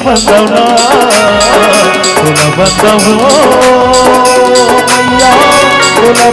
बंदौना तोला बंदौ मैया तोला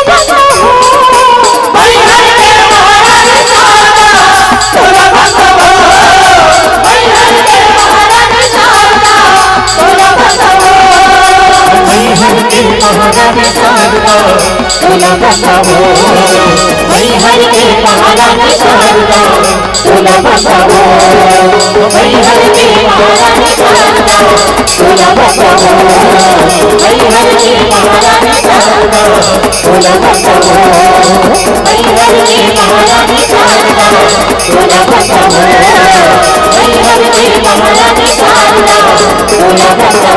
बंदौना तोला बंदौ मैहर के महारानी शारदा तोला बंदौ मैहर के महारानी शारदा तोला बंदौ मैहर के महारानी शारदा तोला बंदौ मैहर के महारानी शारदा तोला बंदौ मैहर के महारानी शारदा तोला बंदौ